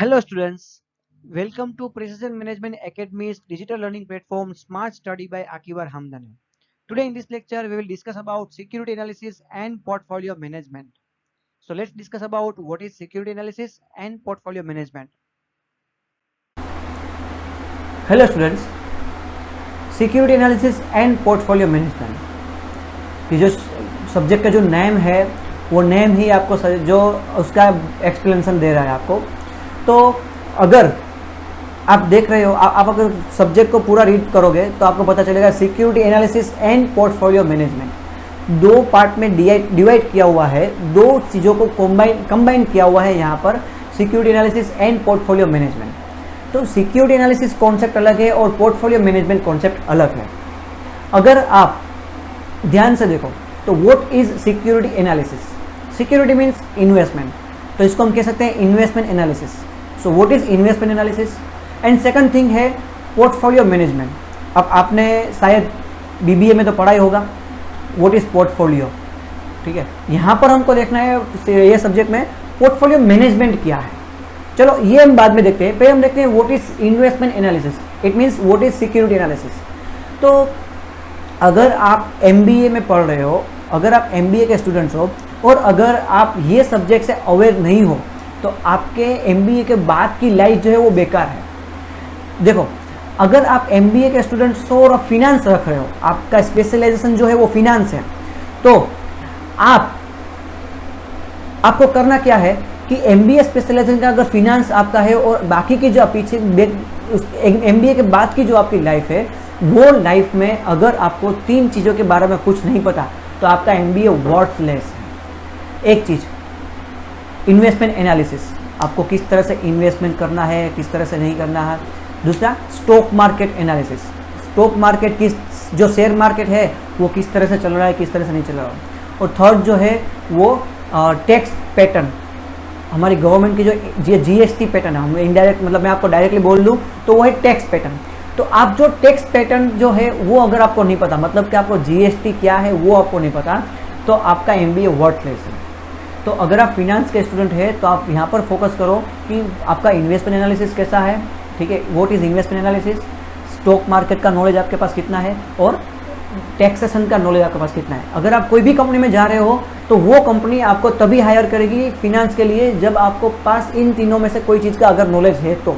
Hello students, welcome to Precision Management Academy's digital learning platform Smart Study by Akibar Hamdani. Today in this lecture we will discuss about security analysis and portfolio management. So let's discuss about what is security analysis and portfolio management. Hello students, security analysis and portfolio management, ये जो subject का जो name है वो name ही आपको जो उसका explanation दे रहा है आपको। तो अगर आप देख रहे हो, आप अगर सब्जेक्ट को पूरा रीड करोगे तो आपको पता चलेगा security analysis and portfolio management दो पार्ट में डिवाइड किया हुआ है, दो चीज़ों को कंबाइन किया हुआ है यहाँ पर, security analysis and portfolio management. तो सिक्योरिटी एनालिसिस कॉन्सेप्ट अलग है और पोर्टफोलियो मैनेजमेंट कॉन्सेप्ट अलग है। अगर आप ध्यान से देखो तो what is security analysis? Security means investment, तो इसको हम कह सकते हैं investment analysis. So what is investment analysis? And second thing है पोर्टफोलियो मैनेजमेंट। अब आपने शायद बीबीए में तो पढ़ा ही होगा व्हाट इज पोर्टफोलियो, ठीक है। यहाँ पर हमको देखना है ये सब्जेक्ट में पोर्टफोलियो मैनेजमेंट क्या है। चलो ये हम बाद में देखते हैं, पहले हम देखते हैं what is investment analysis, it means what is security analysis. तो अगर आप एमबीए में पढ़ रहे हो, अगर आप एमबीए के स्टूडेंट्स हो और अगर आप ये सब्जेक्ट से अवेयर नहीं हो तो आपके एमबीए के बाद की लाइफ जो है वो बेकार है। देखो, अगर आप एमबीए के स्टूडेंट्स हो और फिनेंस रख रहे हो, आपका स्पेशलाइजेशन जो है वो फिनेंस है, तो आपको करना क्या है कि एमबीए स्पेशलाइजेशन का अगर फिनेंस आपका है और बाकी की जो पीछे एमबीए के बाद की जो आपकी लाइफ है वो लाइफ में अगर आपको तीन चीज़ों के बारे में कुछ नहीं पता तो आपका एमबीए वर्थलेस है। एक चीज़ इन्वेस्टमेंट एनालिसिस, आपको किस तरह से इन्वेस्टमेंट करना है, किस तरह से नहीं करना है। दूसरा stock market analysis, stock market की जो शेयर मार्केट है वो किस तरह से चल रहा है, किस तरह से नहीं चल रहा है। और थर्ड जो है वो टैक्स पैटर्न, हमारी गवर्नमेंट की जो जीएसटी पैटर्न है, हम इनडायरेक्ट मतलब मैं आपको डायरेक्टली बोल दूं तो वो है टैक्स पैटर्न। तो आप जो टैक्स पैटर्न जो है वो अगर आपको नहीं पता, मतलब कि आपको जीएसटी क्या है वो आपको नहीं पता, तो आपका एमबीए वर्थलेस है। तो अगर आप फिनेंस के स्टूडेंट है तो आप यहाँ पर फोकस करो कि आपका इन्वेस्टमेंट एनालिसिस कैसा है, ठीक है, what is investment analysis, stock market का नॉलेज आपके पास कितना है और टैक्सेशन का नॉलेज आपके पास कितना है। अगर आप कोई भी कंपनी में जा रहे हो तो वो कंपनी आपको तभी हायर करेगी फिनेंस के लिए जब आपको पास इन तीनों में से कोई चीज़ का अगर नॉलेज है तो।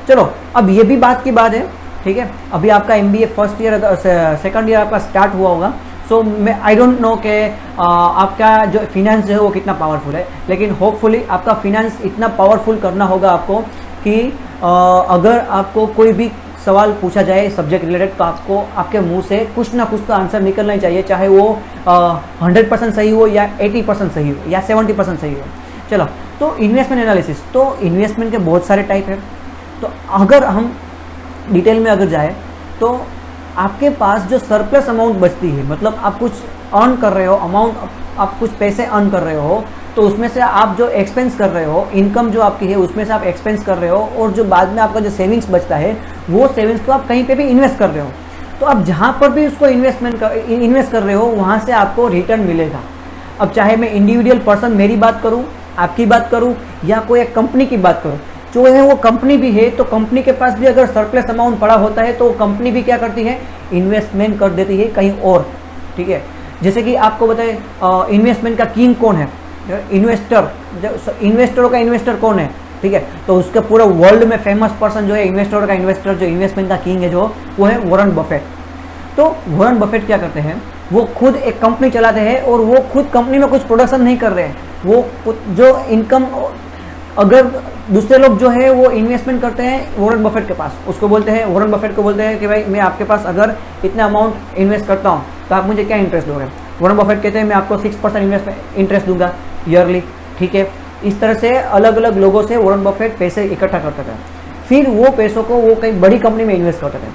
चलो अब ये भी बात की बात है, ठीक है, अभी आपका MBA first year second year आपका स्टार्ट हुआ होगा। सो मैं आई डोंट नो कि आपका जो फिनेंस जो है वो कितना पावरफुल है, लेकिन होपफुली आपका फिनेंस इतना पावरफुल करना होगा आपको कि अगर आपको कोई भी सवाल पूछा जाए सब्जेक्ट रिलेटेड तो आपको आपके मुंह से कुछ ना कुछ तो आंसर निकलना ही चाहिए, चाहे वो 100% सही हो या 80% सही हो या 70% सही हो। चलो, तो इन्वेस्टमेंट एनालिसिस, तो इन्वेस्टमेंट के बहुत सारे टाइप है। तो अगर हम डिटेल में अगर जाए तो आपके पास जो सरप्लस अमाउंट बचती है, मतलब आप कुछ अर्न कर रहे हो अमाउंट, आप कुछ पैसे अर्न कर रहे हो तो उसमें से आप जो एक्सपेंस कर रहे हो, इनकम जो आपकी है उसमें से आप एक्सपेंस कर रहे हो और जो बाद में आपका जो सेविंग्स बचता है वो सेविंग्स को आप कहीं पे भी इन्वेस्ट कर रहे हो। तो आप जहाँ पर भी उसको इन्वेस्ट कर रहे हो वहाँ से आपको रिटर्न मिलेगा। अब चाहे मैं इंडिविजुअल पर्सन मेरी बात करूँ, आपकी बात करूँ या कोई एक कंपनी की बात करूँ, जो है वो कंपनी भी है तो कंपनी के पास भी अगर सरप्लस अमाउंट पड़ा होता है तो कंपनी भी क्या करती है, इन्वेस्टमेंट कर देती है कहीं और, ठीक है। जैसे कि आपको बताए इन्वेस्टमेंट का किंग कौन है, इन्वेस्टर, इन्वेस्टरों का इन्वेस्टर कौन है, ठीक है। तो उसके पूरे वर्ल्ड में फेमस पर्सन जो है इन्वेस्टर का इन्वेस्टर, जो इन्वेस्टमेंट का किंग है जो वो है वॉरेन बफेट। तो वॉरेन बफेट क्या करते हैं, वो खुद एक कंपनी चलाते हैं और वो खुद कंपनी में कुछ प्रोडक्शन नहीं कर रहे हैं, वो जो इनकम अगर दूसरे लोग जो है वो इन्वेस्टमेंट करते हैं वॉरेन बफेट के पास, उसको बोलते हैं, वॉरेन बफेट को बोलते हैं कि भाई मैं आपके पास अगर इतना अमाउंट इन्वेस्ट करता हूँ तो आप मुझे क्या इंटरेस्ट दोगे। वॉरेन बफेट कहते हैं मैं आपको 6% इंटरेस्ट दूंगा ईयरली, ठीक है। इस तरह से अलग अलग लोगों से वॉरेन बफेट पैसे इकट्ठा करता था, फिर वो पैसों को वो कहीं बड़ी कंपनी में इन्वेस्ट करते थे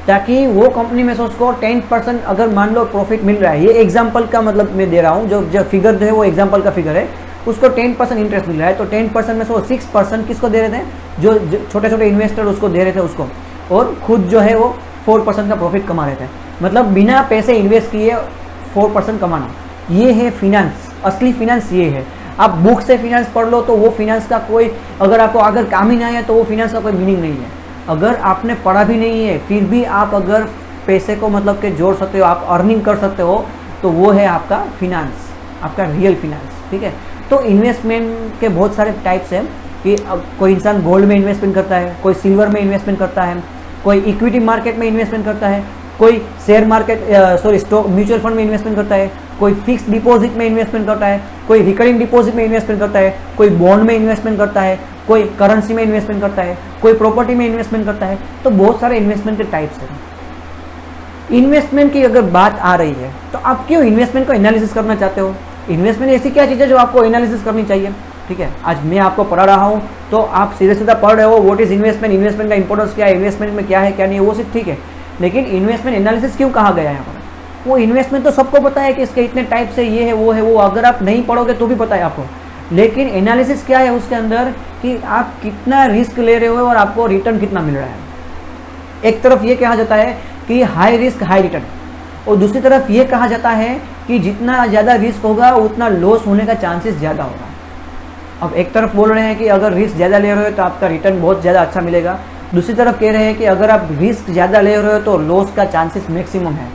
ताकि वो कंपनी में से उसको 10% अगर मान लो प्रॉफिट मिल रहा है, ये एग्जाम्पल का मतलब मैं दे रहा हूँ, जो फिगर जो है वो एग्जाम्पल का फिगर है, उसको 10% इंटरेस्ट मिल रहा है तो 10% में से वो 6% किसको दे रहे थे, जो छोटे छोटे इन्वेस्टर उसको दे रहे थे उसको, और खुद जो है वो 4% का प्रॉफिट कमा रहे थे। मतलब बिना पैसे इन्वेस्ट किए 4% कमाना, ये है फिनेंस, असली फिनेंस ये है। आप बुक से फिनेंस पढ़ लो तो वो फिनेंस का कोई, अगर आपको अगर काम ही ना आए तो वो फिनेंस का कोई मीनिंग नहीं है। अगर आपने पढ़ा भी नहीं है फिर भी आप अगर पैसे को मतलब के जोड़ सकते हो, आप अर्निंग कर सकते हो, तो वो है आपका फिनेंस, आपका रियल फिनेंस। ठीक है, तो इन्वेस्टमेंट के बहुत सारे टाइप्स हैं कि अब कोई इंसान गोल्ड में इन्वेस्टमेंट करता है, कोई सिल्वर में इन्वेस्टमेंट करता है, कोई इक्विटी मार्केट में इन्वेस्टमेंट करता है, कोई share market stock mutual fund में इन्वेस्टमेंट करता है, कोई फिक्स डिपॉजिट में इन्वेस्टमेंट करता है, कोई रिकरिंग डिपॉजिट में इन्वेस्टमेंट करता है, कोई बॉन्ड में इन्वेस्टमेंट करता है, कोई करेंसी में इन्वेस्टमेंट करता है, कोई प्रॉपर्टी में इन्वेस्टमेंट करता है। तो बहुत सारे इन्वेस्टमेंट के टाइप्स हैं। इन्वेस्टमेंट की अगर बात आ रही है तो आप क्यों इन्वेस्टमेंट को एनालिसिस करना चाहते हो? इन्वेस्टमेंट ऐसी क्या चीज़ है जो आपको एनालिसिस करनी चाहिए? ठीक है, आज मैं आपको पढ़ा रहा हूँ तो आप सीधे सीधा पढ़ रहे हो व्हाट इज इन्वेस्टमेंट, इन्वेस्टमेंट का इंपॉर्टेंस क्या है, इन्वेस्टमेंट में क्या है क्या नहीं है, वो सिर्फ ठीक है। लेकिन इन्वेस्टमेंट एनालिसिस क्यों कहा गया है यहाँ पर? वो इन्वेस्टमेंट तो सबको पता है कि इसके इतने टाइप से, ये है वो है वो, अगर आप नहीं पढ़ोगे तो भी पता है आपको। लेकिन एनालिसिस क्या है उसके अंदर कि आप कितना रिस्क ले रहे हो और आपको रिटर्न कितना मिल रहा है। एक तरफ ये कहा जाता है कि हाई रिस्क हाई रिटर्न, और दूसरी तरफ ये कहा जाता है कि जितना ज़्यादा रिस्क होगा उतना लॉस होने का चांसेस ज़्यादा होगा। अब एक तरफ बोल रहे हैं कि अगर रिस्क ज़्यादा ले रहे हो तो आपका रिटर्न बहुत ज़्यादा अच्छा मिलेगा, दूसरी तरफ कह रहे हैं कि अगर आप रिस्क ज़्यादा ले रहे हो तो लॉस का चांसेस मैक्सिमम है।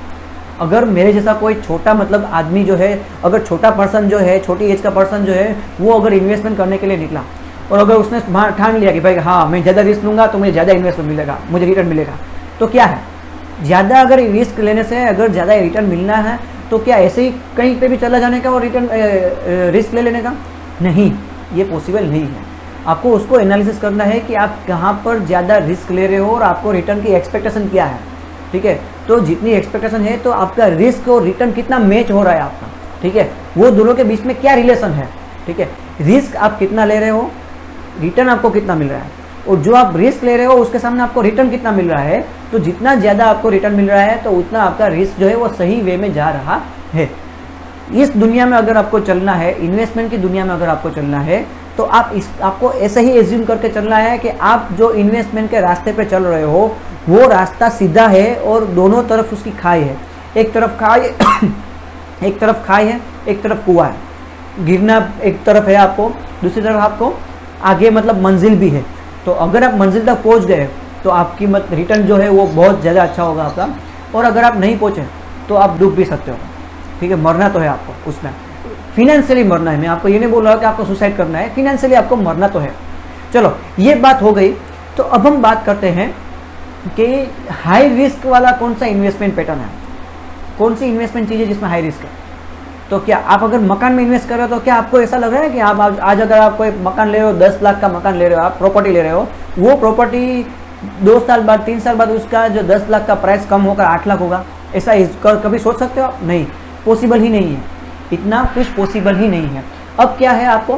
अगर मेरे जैसा कोई छोटा मतलब आदमी जो है, अगर छोटा पर्सन जो है, छोटी एज का पर्सन जो है, वो अगर इन्वेस्टमेंट करने के लिए निकला और अगर उसने ठान लिया कि भाई हाँ मैं ज़्यादा रिस्क लूँगा तो मुझे ज़्यादा इन्वेस्टमेंट मिलेगा, मुझे रिटर्न मिलेगा, तो क्या है, ज़्यादा अगर रिस्क लेने से अगर ज़्यादा रिटर्न मिलना है तो क्या ऐसे ही कहीं पे भी चला जाने का और रिटर्न रिस्क ले लेने का? नहीं, ये पॉसिबल नहीं है। आपको उसको एनालिसिस करना है कि आप कहाँ पर ज़्यादा रिस्क ले रहे हो और आपको रिटर्न की एक्सपेक्टेशन क्या है। ठीक है, तो जितनी एक्सपेक्टेशन है तो आपका रिस्क और रिटर्न कितना मैच हो रहा है आपका। ठीक है, वो दोनों के बीच में क्या रिलेशन है। ठीक है, रिस्क आप कितना ले रहे हो, रिटर्न आपको कितना मिल रहा है, और जो आप रिस्क ले रहे हो उसके सामने आपको रिटर्न कितना मिल रहा है। तो जितना ज़्यादा आपको रिटर्न मिल रहा है तो उतना आपका रिस्क जो है वो सही वे में जा रहा है। इस दुनिया में अगर आपको चलना है, इन्वेस्टमेंट की दुनिया में अगर आपको चलना है तो आपको ऐसे ही एज्यूम करके चलना है कि आप जो इन्वेस्टमेंट के रास्ते पे चल रहे हो वो रास्ता सीधा है और दोनों तरफ उसकी खाई है। एक तरफ खाई एक तरफ खाई है, एक तरफ कुआं है। गिरना एक तरफ है आपको, दूसरी तरफ आपको आगे मतलब मंजिल भी है। तो अगर आप मंजिल तक पहुंच गए तो आपकी रिटर्न जो है वो बहुत ज़्यादा अच्छा होगा आपका, और अगर आप नहीं पहुंचे तो आप डूब भी सकते हो। ठीक है, मरना तो है आपको उसमें, फिनेंशियली मरना है। मैं आपको ये नहीं बोल रहा कि आपको सुसाइड करना है, फिनेंशियली आपको मरना तो है। चलो ये बात हो गई, तो अब हम बात करते हैं कि हाई रिस्क वाला कौन सा इन्वेस्टमेंट पैटर्न है, कौन सी इन्वेस्टमेंट चीज़ है जिसमें हाई रिस्क है। तो क्या आप अगर मकान में इन्वेस्ट कर रहे हो तो क्या आपको ऐसा लग रहा है कि आप आज अगर आप कोई मकान ले रहे हो, 10 लाख का मकान ले रहे हो, आप प्रॉपर्टी ले रहे हो, वो प्रॉपर्टी 2 साल बाद 3 साल बाद उसका जो 10 लाख का प्राइस कम होकर 8 लाख होगा, ऐसा कभी सोच सकते हो आप? नहीं, पॉसिबल ही नहीं है, इतना कुछ पॉसिबल ही नहीं है। अब क्या है आपको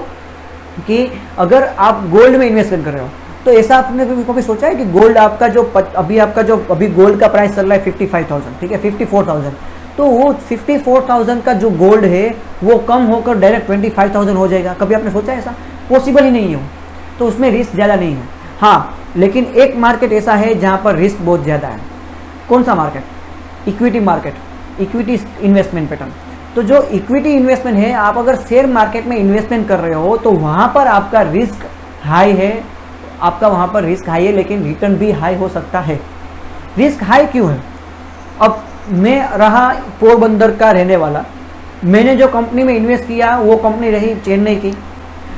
कि अगर आप गोल्ड में इन्वेस्टमेंट कर रहे हो तो ऐसा आपने कभी सोचा है कि गोल्ड आपका जो अभी गोल्ड का प्राइस चल रहा है 55,000, ठीक है 54,000, तो वो 54,000 का जो गोल्ड है वो कम होकर डायरेक्ट 25,000 हो जाएगा? कभी आपने सोचा है? ऐसा पॉसिबल ही नहीं है। तो उसमें रिस्क ज़्यादा नहीं है। हाँ, लेकिन एक मार्केट ऐसा है जहाँ पर रिस्क बहुत ज़्यादा है। कौन सा market? Equity market, equity investment pattern. तो जो इक्विटी इन्वेस्टमेंट है, आप अगर शेयर मार्केट में इन्वेस्टमेंट कर रहे हो तो वहाँ पर आपका रिस्क हाई है, आपका वहाँ पर रिस्क हाई है, लेकिन रिटर्न भी हाई हो सकता है। रिस्क हाई क्यों है? अब मैं रहा पोरबंदर का रहने वाला, मैंने जो कंपनी में इन्वेस्ट किया वो कंपनी रही चेन्नई की।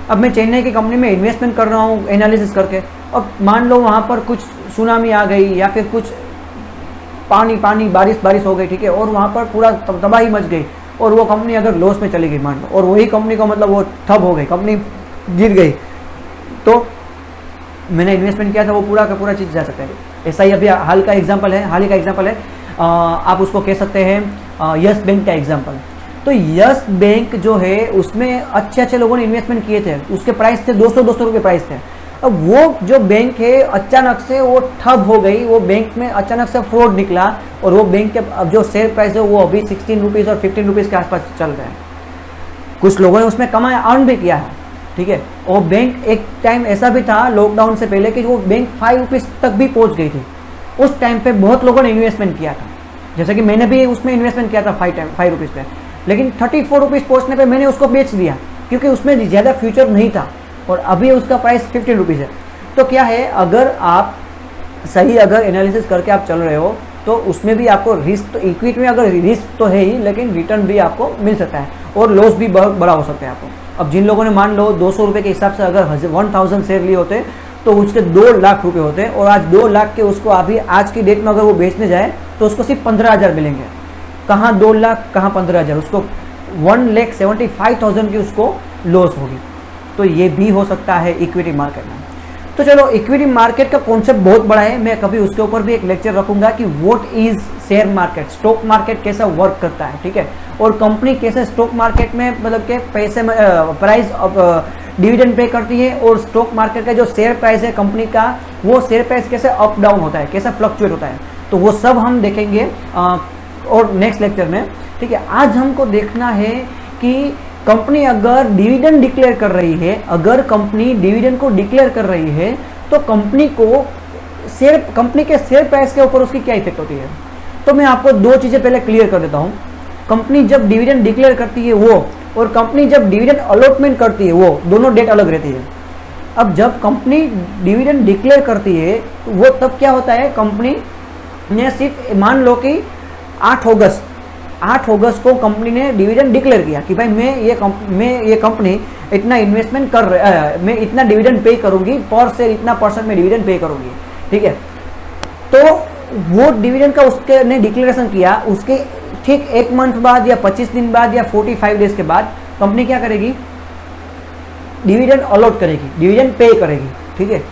अब मैं चेन्नई की कंपनी में इन्वेस्टमेंट कर रहा हूँ एनालिसिस करके, अब मान लो वहाँ पर कुछ सुनामी आ गई या फिर कुछ पानी बारिश हो गई, ठीक है, और वहाँ पर पूरा तबाही मच गई और वो कंपनी अगर लॉस में चली गई मान लो, और वही कंपनी को मतलब वो ठप हो गई, कंपनी गिर गई, तो मैंने इन्वेस्टमेंट किया था वो पूरा का पूरा चीज़ जा सकता है। ऐसा ही अभी हाल ही का एग्जांपल है, आप उसको कह सकते हैं यस बैंक का एग्जांपल। तो यस बैंक जो है उसमें अच्छे लोगों ने इन्वेस्टमेंट किए थे, उसके प्राइस थे 200 रुपये प्राइस थे। अब वो जो बैंक है अचानक से वो ठप हो गई, वो बैंक में अचानक से फ्रॉड निकला और वो बैंक के अब जो शेयर प्राइस है वो अभी 16 रुपीज़ और 15 रुपीज़ के आसपास चल रहा है। कुछ लोगों ने उसमें कमाया, अर्न भी किया है, ठीक है। और बैंक एक टाइम ऐसा भी था लॉकडाउन से पहले कि वो बैंक 5 रुपीज़ तक भी पहुंच गई थी। उस टाइम पे बहुत लोगों ने इन्वेस्टमेंट किया था, जैसे कि मैंने भी उसमें इन्वेस्टमेंट किया था 5 रुपीज़ पे, लेकिन 34 रुपीज़ पहुँचने पे मैंने उसको बेच दिया क्योंकि उसमें ज़्यादा फ्यूचर नहीं था और अभी उसका प्राइस 15 रुपीज़ है। तो क्या है, अगर आप सही अगर एनालिसिस करके आप चल रहे हो तो उसमें भी आपको रिस्क, तो इक्विटी में अगर रिस्क तो है ही, लेकिन रिटर्न भी आपको मिल सकता है और लॉस भी बहुत बड़ा हो सकता है आपको। अब जिन लोगों ने मान लो 200 रुपये के हिसाब से अगर 1000 शेयर लिए होते तो उसके 2 लाख रुपए होते और आज 2 लाख के उसको अभी आज की डेट में अगर वो बेचने जाए तो उसको सिर्फ 15,000 मिलेंगे। कहाँ 2 लाख, कहाँ 15,000, उसको 1,75,000 की उसको लॉस होगी। तो ये भी हो सकता है इक्विटी मार्केट में। तो चलो, इक्विटी मार्केट का कॉन्सेप्ट बहुत बड़ा है, मैं कभी उसके ऊपर भी एक लेक्चर रखूंगा कि what is share market, stock market कैसा वर्क करता है, ठीक है, और कंपनी कैसे स्टॉक मार्केट में मतलब के पैसे में प्राइस डिविडेंड पे करती है, और स्टॉक मार्केट का जो शेयर प्राइस है कंपनी का, वो शेयर प्राइस कैसे अप डाउन होता है, कैसे फ्लक्चुएट होता है, तो वो सब हम देखेंगे और नेक्स्ट लेक्चर में, ठीक है। आज हमको देखना है कि कंपनी अगर डिविडेंड डिक्लेयर कर रही है, अगर कंपनी डिविडेंड को डिक्लेयर कर रही है तो कंपनी के शेयर प्राइस के ऊपर उसकी क्या इफेक्ट होती है। तो मैं आपको 2 चीज़ें पहले क्लियर कर देता हूँ। कंपनी जब डिविडेंड डिक्लेयर करती है वो, और कंपनी जब डिविडेंड अलॉटमेंट करती है वो, दोनों डेट अलग रहती है। अब जब कंपनी डिविडेंड डिक्लेयर करती है वो तब क्या होता है, कंपनी ने सिर्फ मान लो कि 8 अगस्त को कंपनी ने डिविडेंड डिक्लेयर किया कि भाई मैं ये कंपनी इतना इन्वेस्टमेंट कर रहा है, मैं इतना डिविडेंड पे करूंगी, पर शेयर इतना % में डिविडेंड पे करूंगी, ठीक है। तो वो डिविडेंड का उसके ने डिक्लेरेशन किया, उसके ठीक 1 मंथ बाद या 25 दिन बाद या 45 डेज के बाद कंपनी क्या करेगी, डिविडेंड अलॉट करेगी, डिविडेंड पे करेगी, ठीक है।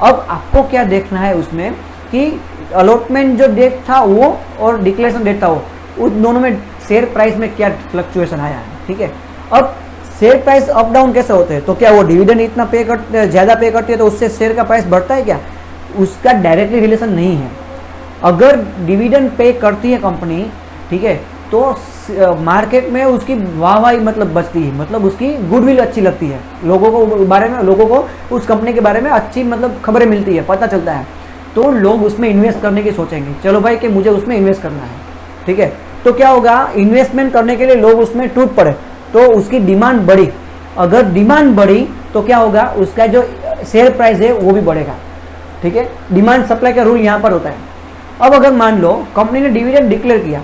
अब आपको क्या देखना है उसमें कि अलॉटमेंट जो डेट था वो और डिक्लेरेशन डेट था वो, उस दोनों में शेयर प्राइस में क्या फ्लक्चुएशन आया है, ठीक है। अब शेयर प्राइस अप डाउन कैसे होते हैं, तो क्या वो डिविडेंड इतना ज़्यादा पे करती है तो उससे शेयर का प्राइस बढ़ता है क्या, उसका डायरेक्टली रिलेशन नहीं है। अगर डिविडेंड पे करती है कंपनी, ठीक है, तो मार्केट में उसकी वाहवाही मतलब बचती है, मतलब उसकी गुडविल अच्छी लगती है, लोगों को उस कंपनी के बारे में अच्छी मतलब खबरें मिलती है, पता चलता है, तो लोग उसमें इन्वेस्ट करने की सोचेंगे, चलो भाई कि मुझे उसमें इन्वेस्ट करना है, ठीक है। तो क्या होगा, इन्वेस्टमेंट करने के लिए लोग उसमें टूट पड़े तो उसकी डिमांड बढ़ी, अगर डिमांड बढ़ी तो क्या होगा, उसका जो शेयर प्राइस है वो भी बढ़ेगा, ठीक है। डिमांड सप्लाई का रूल यहाँ पर होता है। अब अगर मान लो कंपनी ने डिविडेंड डिक्लेयर किया,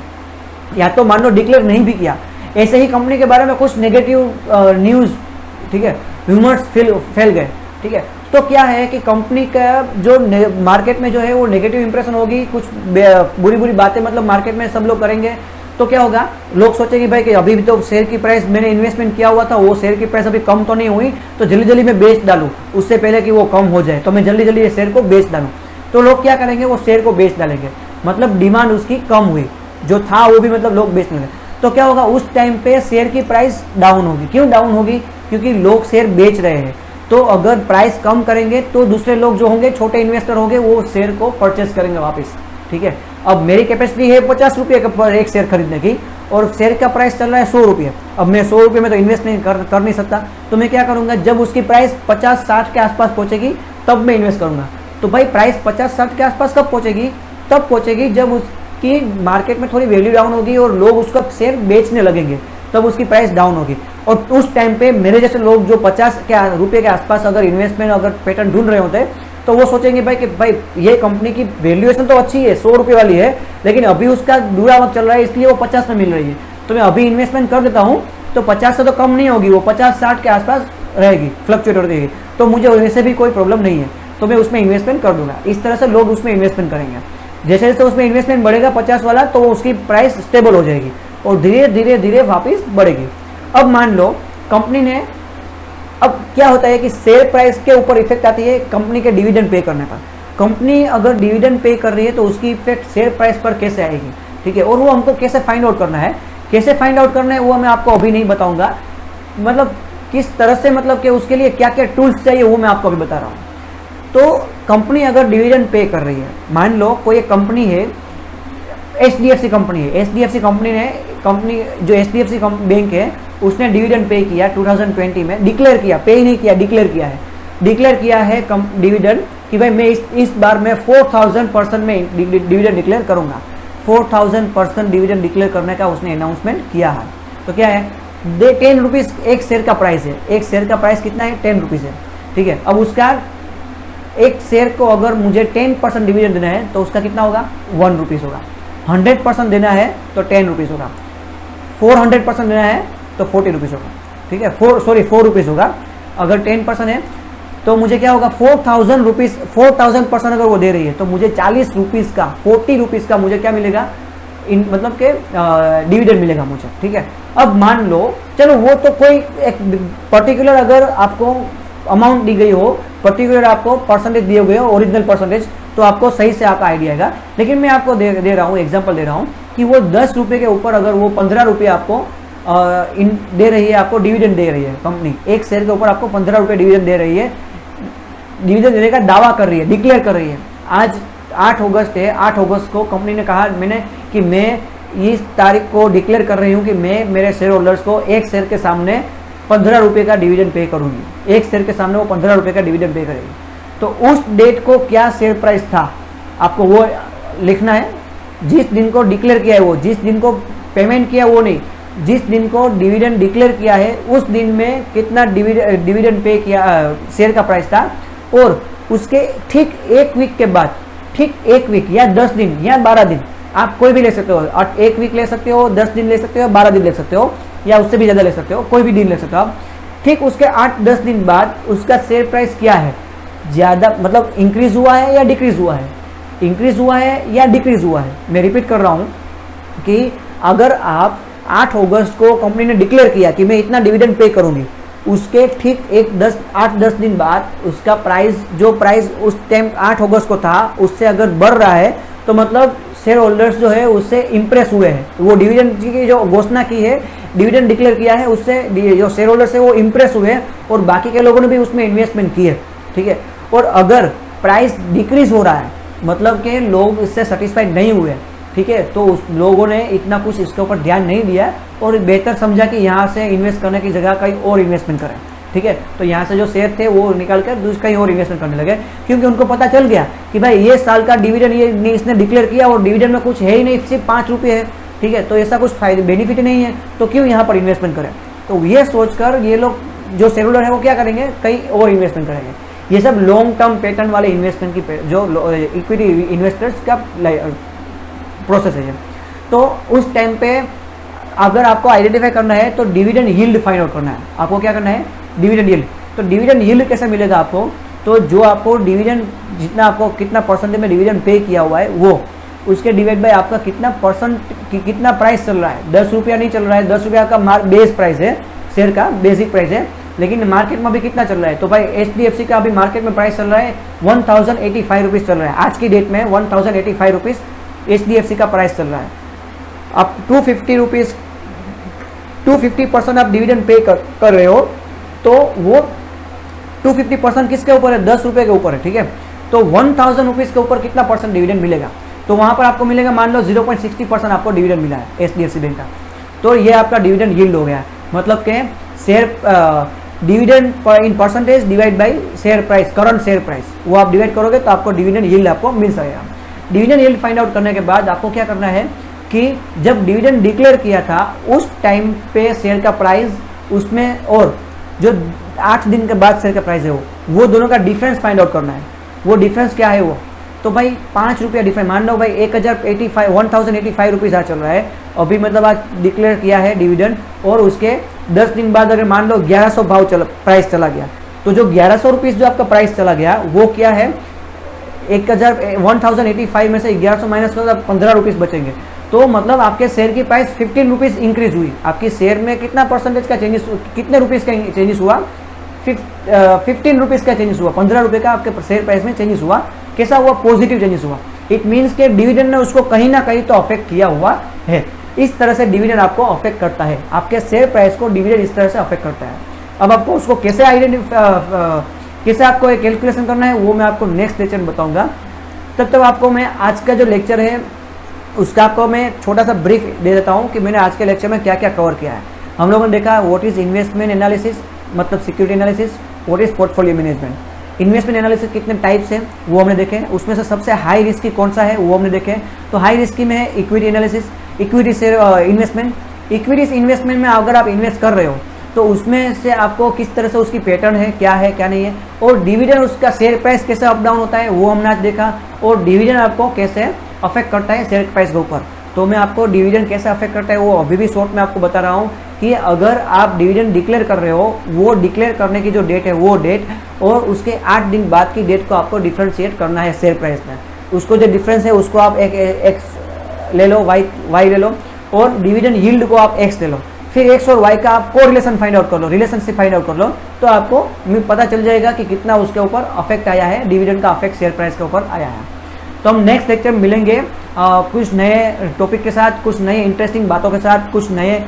या तो मान लो डिक्लेयर नहीं भी किया, ऐसे ही कंपनी के बारे में कुछ नेगेटिव न्यूज़, ठीक है, रूमर्स फैल गए, ठीक है, तो क्या है कि कंपनी का जो मार्केट में जो है वो नेगेटिव इंप्रेशन होगी, कुछ बुरी बातें मतलब मार्केट में सब लोग करेंगे, तो क्या होगा, लोग सोचेंगे भाई कि अभी भी तो शेयर की प्राइस मैंने इन्वेस्टमेंट किया हुआ था, वो शेयर की प्राइस अभी कम तो नहीं हुई, तो जल्दी मैं बेच डालूं उससे पहले कि वो कम हो जाए, तो मैं जल्दी ये शेयर को बेच डालूं। तो लोग क्या करेंगे, वो शेयर को बेच डालेंगे, मतलब डिमांड उसकी कम हुई, जो था वो भी मतलब लोग बेचने लगे, तो क्या होगा, उस टाइम पे शेयर की प्राइस डाउन होगी। क्यों डाउन होगी, क्योंकि लोग शेयर बेच रहे हैं, तो अगर प्राइस कम करेंगे तो दूसरे लोग जो होंगे, छोटे इन्वेस्टर होंगे, वो शेयर को परचेस करेंगे वापस, ठीक है। अब मेरी कैपेसिटी है 50 रुपये का एक शेयर खरीदने की, और शेयर का प्राइस चल रहा है 100 रुपये, अब मैं 100 रुपये में तो इन्वेस्ट नहीं कर नहीं सकता, तो मैं क्या करूँगा, जब उसकी प्राइस 50-60 के आसपास पहुँचेगी तब मैं इन्वेस्ट करूँगा। तो भाई प्राइस 50-60 के आसपास कब पहुँचेगी, तब पहुँचेगी जब उसकी मार्केट में थोड़ी वैल्यू डाउन होगी और लोग उसका शेयर बेचने लगेंगे, तब उसकी प्राइस डाउन होगी। और उस टाइम पे मेरे जैसे लोग जो 50 रुपये के आसपास अगर इन्वेस्टमेंट अगर पैटर्न ढूंढ रहे होते हैं, तो वो सोचेंगे भाई कि भाई ये कंपनी की वैल्यूएशन तो अच्छी है, 100 रुपये वाली है, लेकिन अभी उसका बुरा वक्त चल रहा है इसलिए वो 50 में मिल रही है, तो मैं अभी इन्वेस्टमेंट कर देता हूँ, तो 50 से तो कम नहीं होगी, वो 50-60 के आसपास रहेगी, फ्लक्चुएट हो रहेगी, तो मुझे वैसे भी कोई प्रॉब्लम नहीं है, तो मैं उसमें इन्वेस्टमेंट कर दूंगा। इस तरह से लोग उसमें इन्वेस्टमेंट करेंगे, जैसे जैसे उसमें इन्वेस्टमेंट बढ़ेगा 50 वाला, तो उसकी प्राइस स्टेबल हो जाएगी और धीरे वापस बढ़ेगी। अब मान लो कंपनी ने, अब क्या होता है कि शेयर प्राइस के ऊपर इफेक्ट आती है कंपनी के डिविडेंड पे करने पर। कंपनी अगर डिविडेंड पे कर रही है तो उसकी इफेक्ट शेयर प्राइस पर कैसे आएगी, ठीक है, और वो हमको कैसे फाइंड आउट करना है, वो मैं आपको अभी नहीं बताऊंगा, मतलब किस तरह से, मतलब कि उसके लिए क्या क्या टूल्स चाहिए वो मैं आपको अभी बता रहा हूँ। तो कंपनी अगर डिविडेंड पे कर रही है, मान लो कोई एक कंपनी है, HDFC कंपनी है, HDFC कंपनी ने, जो HDFC बैंक है उसने डिविडेंड पे किया 2020 में, डिक्लेयर किया, पे ही नहीं किया, डिक्लेयर किया है डिविडेंड कि भाई मैं इस बार मैं 4000% में डिविडेंड डिक्लेयर करूंगा, 4000% डिविडेंड डिक्लेयर करने का उसने अनाउंसमेंट किया है। तो क्या है, 10 रुपीज़ एक शेयर का प्राइस है, एक शेयर का प्राइस कितना है 10 रुपीज़ है, ठीक है। अब उसका एक शेयर को अगर मुझे 10% डिविडेंड देना है तो उसका कितना होगा 1 रुपीज़ होगा, 100% देना है तो 10 रुपीज़ होगा, 400% देना है तो 40 रुपीज़ होगा, ठीक है। 4 रुपीज़ होगा। अगर 10% है तो मुझे क्या होगा 4000 रुपीज़, 4000% अगर वो दे रही है तो मुझे 40 रुपीज़ का 40 रुपीज़ का मुझे क्या मिलेगा मतलब के डिविडेंड मिलेगा मुझे, ठीक है। अब मान लो चलो वो तो कोई एक पर्टिकुलर अगर आपको अमाउंट दी गई हो, पर्टिकुलर आपको परसेंटेज दिए गए हो, ओरिजिनल परसेंटेज, तो आपको सही से आपका आइडिया आएगा। लेकिन मैं आपको दे रहा हूँ एग्जांपल दे रहा हूँ कि वो 10 रुपये के ऊपर अगर वो 15 रुपये आपको दे रही है, आपको डिविडेंड दे रही है कंपनी, एक शेयर के ऊपर आपको 15 रुपये डिविडेंड दे रही है, डिविडेंड देने का दावा कर रही है, डिक्लेयर कर रही है। आज 8 अगस्त है, 8 अगस्त को कंपनी ने कहा मैंने कि मैं इस तारीख को डिक्लेयर कर रही हूँ कि मैं मेरे शेयर होल्डर्स को एक शेयर के सामने 15 रुपये का डिविडेंड पे करूँगी, एक शेयर के सामने वो 15 रुपये का डिविडेंड पे करेगी। तो उस डेट को क्या शेयर प्राइस था आपको वो लिखना है, जिस दिन को डिक्लेयर किया है वो, जिस दिन को पेमेंट किया वो नहीं, जिस दिन को डिविडेंड डिक्लेयर किया है उस दिन में कितना डिविडेंड पे किया शेयर का प्राइस था, और उसके ठीक एक वीक के बाद, ठीक एक वीक या 10 दिन या 12 दिन, आप कोई भी ले सकते हो, और एक वीक ले सकते हो, 10 दिन ले सकते हो, 12 दिन ले सकते हो, या उससे भी ज़्यादा ले सकते हो, कोई भी दिन ले सकते हो आप। ठीक उसके 8-10 दिन बाद उसका शेयर प्राइस क्या है, ज़्यादा मतलब इंक्रीज हुआ है या डिक्रीज हुआ है, इंक्रीज हुआ है या डिक्रीज हुआ है। मैं रिपीट कर रहा हूँ कि अगर आप 8 अगस्त को कंपनी ने डिक्लेयर किया कि मैं इतना डिविडेंड पे करूँगी, उसके ठीक 8-10 दिन बाद उसका प्राइस, जो प्राइस उस टाइम 8 अगस्त को था उससे अगर बढ़ रहा है तो मतलब शेयर होल्डर्स जो है उससे इंप्रेस हुए हैं, वो डिविडेंड की जो घोषणा की है, डिविडेंड डिक्लेयर किया है, उससे जो शेयर होल्डर्स है वो इंप्रेस हुए हैं और बाकी के लोगों ने भी उसमें इन्वेस्टमेंट की है, ठीक है। और अगर प्राइस डिक्रीज हो रहा है मतलब कि लोग इससे सेटिस्फाइड नहीं हुए, ठीक है, तो उस लोगों ने इतना कुछ इसके ऊपर ध्यान नहीं दिया और बेहतर समझा कि यहाँ से इन्वेस्ट करने की जगह कहीं और इन्वेस्टमेंट करें, ठीक है। तो यहाँ से जो शेयर थे वो निकाल कर दूसरी कहीं और इन्वेस्टमेंट करने लगे, क्योंकि उनको पता चल गया कि भाई ये साल का डिविडेंड ये इसने डिक्लेयर किया और डिविडेंड में कुछ है ही नहीं, सिर्फ 5 रुपये है, ठीक है, तो ऐसा कुछ फायदे बेनिफिट नहीं है, तो क्यों यहाँ पर इन्वेस्टमेंट करें। तो ये सोचकर ये लोग जो शेयर होल्डर है वो क्या करेंगे, कहीं और इन्वेस्टमेंट करेंगे। ये सब लॉन्ग टर्म पैटर्न वाले इन्वेस्टमेंट की जो इक्विटी इन्वेस्टर्स का प्रोसेस है। तो उस टाइम पे अगर आपको आइडेंटिफाई करना है तो डिविडेंड यील्ड फाइंड आउट करना है। आपको क्या करना है, डिविडेंड यील्ड। तो डिविडेंड यील्ड कैसे मिलेगा आपको, तो जो आपको डिविडेंड जितना आपको कितना परसेंटेज में डिविडेंड पे किया हुआ है वो उसके डिवाइड बाय आपका कितना परसेंट कितना प्राइस चल रहा है। 10 रुपया नहीं चल रहा है, 10 रुपया का बेस प्राइस है, शेयर का बेसिक प्राइस है, लेकिन मार्केट में अभी कितना चल रहा है, तो भाई HDFC का अभी मार्केट में प्राइस चल रहा है 1085 रुपीज़ चल रहा है। आज की डेट में 1085 रुपीज़ HDFC का प्राइस चल रहा है। आप 250 रुपीज़ 250% आप डिविडेंड पे कर रहे हो, तो वो 250% किसके ऊपर है, 10 रुपये के ऊपर है, ठीक है। तो 1000 रुपीज़ के ऊपर कितना परसेंट डिविडेंड मिलेगा, तो वहाँ पर आपको मिलेगा मान लो 0.60% आपको डिविडेंड मिला है HDFC बैंक का। तो ये आपका डिविडेंड यील्ड हो गया, मतलब कि share dividend in percentage divide by share price, current share price, वो आप डिवाइड करोगे तो आपको डिविडेंड यील्ड आपको मिल सकेगा। डिविडेंड यील्ड फाइंड आउट करने के बाद आपको क्या करना है कि जब डिविडेंड डिक्लेयर किया था उस टाइम पे शेयर का प्राइस उसमें और जो 8 दिन के बाद शेयर का प्राइस है वो दोनों का डिफरेंस फाइंड आउट करना है। वो डिफरेंस क्या है वो, तो भाई 5 रुपया डिफरेंस, मान लो भाई 1085 रुपीज़ आज चल रहा है अभी, मतलब आज डिक्लेयर किया है डिविडेंड, और उसके 10 दिन बाद अगर मान लो 1100 प्राइस चला गया, तो जो 1100 रुपीज़ जो आपका प्राइस चला गया वो क्या है, 1085 में से 1100 माइनस करो तो 15 रुपीज़ बचेंगे। तो मतलब आपके शेयर की प्राइस 15 रुपीज़ इंक्रीज हुई। आपके शेयर में कितना परसेंटेज का चेंजेस, कितने रुपीज़ का चेंजेस हुआ, 15 रुपीज़ का चेंजेस हुआ, 15 रुपये का आपके शेयर प्राइस में चेंजेस हुआ। कैसा हुआ, पॉजिटिव चेंजेस हुआ। इट मीन्स के डिविडेंड ने उसको कहीं ना कहीं तो अफेक्ट किया हुआ है। इस तरह से डिविडेंड आपको अफेक्ट करता है, आपके शेयर प्राइस को डिविडेंड इस तरह से अफेक्ट करता है। अब आपको उसको कैसे कैसे आपको एक कैलकुलेशन करना है वो मैं आपको नेक्स्ट लेक्चर में बताऊंगा। तब तक आपको मैं आज का जो लेक्चर है उसका आपको मैं छोटा सा ब्रीफ दे देता हूँ कि मैंने आज के लेक्चर में क्या क्या कवर किया है। हम लोगों ने देखा व्हाट इज इन्वेस्टमेंट एनालिसिस, मतलब security analysis, what is portfolio management. Investment analysis कितने टाइप्स हैं वो हमने देखे, उसमें से सबसे हाई रिस्क कौन सा है वो हमने देखे। तो हाई रिस्क में है equity analysis, equity share investment, equities investment में अगर आप इन्वेस्ट कर रहे हो तो उसमें से आपको किस तरह से उसकी पैटर्न है क्या नहीं है, और डिविडेंड उसका शेयर प्राइस कैसे अप डाउन होता है वो हमने आज देखा, और डिविडेंड आपको कैसे अफेक्ट करता है शेयर प्राइस के ऊपर। तो मैं आपको डिविडेंड कैसे अफेक्ट करता है वो अभी भी शॉर्ट में आपको बता रहा हूँ कि अगर आप डिविडेंड डिक्लेयर कर रहे हो, वो डिक्लेयर करने की जो डेट है वो डेट और उसके 8 दिन बाद की डेट को आपको डिफ्रेंशिएट करना है शेयर प्राइस में। उसको जो डिफरेंस है उसको आप एक एक्स ले लो, वाई ले लो, और डिविडेंड यील्ड को आप एक्स ले लो, फिर एक्स और वाई का आप को रिलेशन फाइंड आउट कर लो, रिलेशनशिप फाइंड आउट कर लो, तो आपको पता चल जाएगा कि कितना उसके ऊपर अफेक्ट आया है, डिविडेंड का अफेक्ट शेयर प्राइस के ऊपर आया है। तो हम नेक्स्ट लेक्चर में मिलेंगे कुछ नए टॉपिक के साथ, कुछ नए इंटरेस्टिंग बातों के साथ, कुछ नए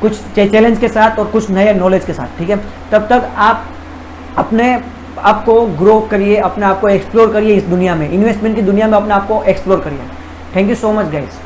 कुछ चैलेंज के साथ और कुछ नए नॉलेज के साथ, ठीक है। तब तक आप अपने आपको ग्रो करिए, अपने आप को एक्सप्लोर करिए, इस दुनिया में, इन्वेस्टमेंट की दुनिया में अपने आप को एक्सप्लोर करिए। Thank you so much guys.